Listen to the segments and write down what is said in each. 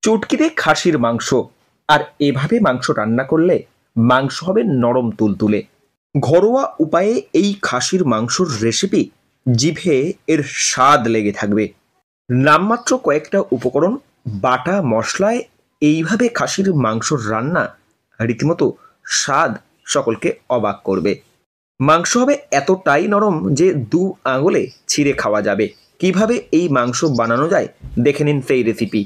চুটকিতে খাসির মাংস। আর এভাবে মাংস রান্না করলে মাংস হবে নরম তুলতুলে। ঘরোয়া উপায়ে এই খাসির মাংসর রেসিপি জিভে এর স্বাদ লেগে থাকবে। নামমাত্র কয়েকটা উপকরণ, বাটা মশলায় এইভাবে খাসির মাংসর রান্না রীতিমতো স্বাদ সকলকে অবাক করবে। মাংস হবে এতটাই নরম যে দু আঙুলে ছিঁড়ে খাওয়া যাবে। কিভাবে এই মাংস বানানো যায় দেখে নিন সেই রেসিপি।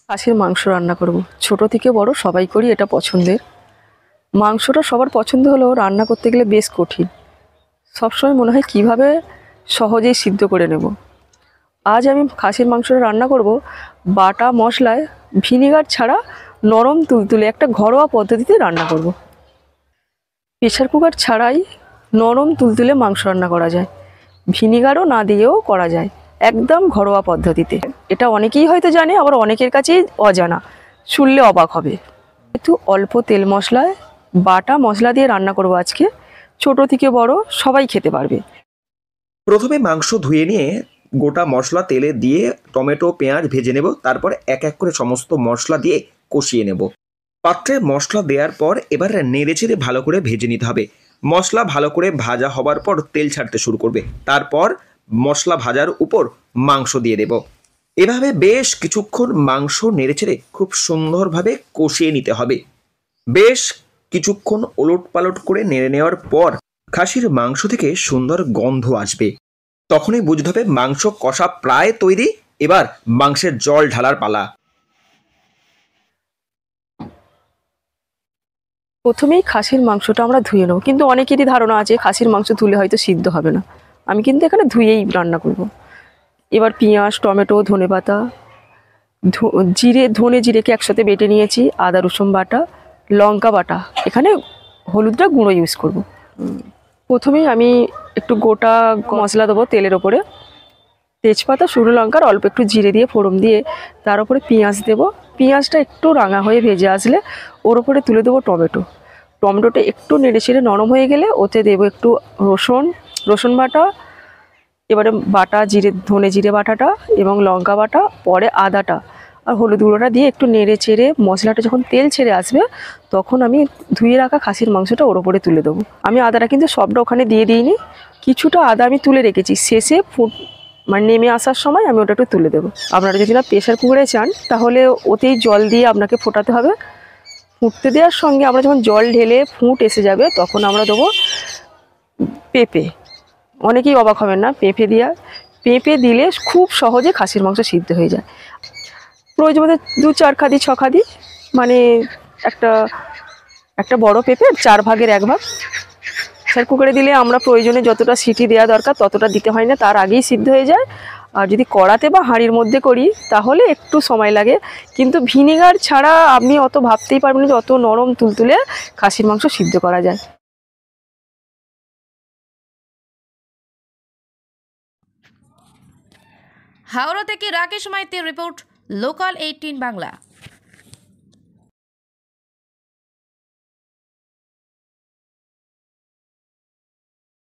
খাসির মাংস রান্না করব, ছোট থেকে বড় সবাই করি, এটা পছন্দের। মাংসটা সবার পছন্দ হলেও রান্না করতে গেলে বেশ কঠিন। সবসময় মনে হয় কিভাবে সহজেই সিদ্ধ করে নেব। আজ আমি খাসির মাংসটা রান্না করব বাটা মশলায়, ভিনিগার ছাড়া নরম তুলতুলে একটা ঘরোয়া পদ্ধতিতে রান্না করব। প্রেশার কুকার ছাড়াই নরম তুলতুলে মাংস রান্না করা যায়, ভিনিগারও না দিয়েও করা যায়, একদম ঘরোয়া পদ্ধতিতে। এটা অনেকেই হয়তো জানে, আবার অনেকের কাছেই অজানা, শুনলে অবাক হবে। একটু অল্প তেল মশলায় বাটা মশলা দিয়ে রান্না করব আজকে। ছোট থেকে বড় সবাই খেতে পারবে। প্রথমে মাংস ধুয়ে নিয়ে গোটা মশলা তেলে দিয়ে টমেটো পেঁয়াজ ভেজে নেব। তারপর এক এক করে সমস্ত মশলা দিয়ে কষিয়ে নেব। পাত্রে মশলা দেওয়ার পর এবার নেড়েচেড়ে ভালো করে ভেজে নিতে হবে। মশলা ভালো করে ভাজা হবার পর তেল ছাড়তে শুরু করবে। তারপর মশলা ভাজার উপর মাংস দিয়ে দেব। এভাবে বেশ কিছুক্ষণ মাংস নেড়েচেড়ে খুব সুন্দরভাবে কষিয়ে নিতে হবে। বেশ কিছুক্ষণ ওলট পালট করে নেড়ে নেওয়ার পর খাসির মাংস থেকে সুন্দর গন্ধ আসবে। তখনই বুঝতে হবে মাংস কষা প্রায় তৈরি। এবার মাংসের জল ঢালার পালা। প্রথমেই খাসির মাংসটা আমরা ধুয়ে নেব, কিন্তু অনেকেরই ধারণা আছে খাসির মাংস ধুলে হয়তো সিদ্ধ হবে না। আমি কিন্তু এখানে ধুয়েই রান্না করব। এবার পেঁয়াজ, টমেটো, ধনেপাতা, ধনে জিরেকে একসাথে বেটে নিয়েছি, আদা রসুন বাটা, লঙ্কা বাটা, এখানে হলুদটা গুঁড়ো ইউজ করব। প্রথমেই আমি একটু গোটা মশলা দেবো তেলের ওপরে, তেজপাতা, শুকনো লঙ্কার অল্প একটু জিরে দিয়ে ফোড়ন দিয়ে তার উপরে পেঁয়াজ দেবো। পেঁয়াজটা একটু রাঙা হয়ে ভেজে আসলে ওর উপরে তুলে দেবো টমেটো। টমেটোটা একটু নেড়ে ছেড়ে নরম হয়ে গেলে ওতে দেবো একটু রসুন বাটা, এবারে বাটা ধনে জিরে বাটাটা এবং লঙ্কা বাটা, পরে আদাটা আর হলুদ গুঁড়োটা দিয়ে একটু নেড়ে চেড়ে মশলাটা যখন তেল ছেড়ে আসবে তখন আমি ধুয়ে রাখা খাসির মাংসটা ওর ওপরে তুলে দেবো। আমি আদাটা কিন্তু সবটা ওখানে দিয়ে দিইনি, কিছুটা আদা আমি তুলে রেখেছি, শেষে মানে নেমে আসার সময় আমি ওটা একটু তুলে দেবো। আপনারা যদি না প্রেশার কুকারে চান তাহলে ওতেই জল দিয়ে আপনাকে ফোটাতে হবে। ফুটতে দেওয়ার সঙ্গে আমরা যখন জল ঢেলে ফুট এসে যাবে তখন আমরা দেবো পেঁপে। অনেকেই অবাক হবেন না, পেঁপে দিলে খুব সহজে খাসির মাংস সিদ্ধ হয়ে যায়। প্রয়োজন মতো 2-4 খাদি 6 খাদি, মানে একটা বড় পেঁপে 4 ভাগের 1 ভাগ। প্রেসার কুকারে দিলে আমরা প্রয়োজনে যতটা সিটি দেওয়া দরকার ততটা দিতে হয় না, তার আগেই সিদ্ধ হয়ে যায়। আর যদি কড়াতে বা হাঁড়ির মধ্যে করি তাহলে একটু সময় লাগে, কিন্তু ভিনিগার ছাড়া আপনি অত ভাবতেই পারবেন না যে অত নরম তুলতুলে খাসির মাংস সিদ্ধ করা যায়। হাওড়া থেকে রাকেশ মাইতির রিপোর্ট, লোকাল 18 বাংলা।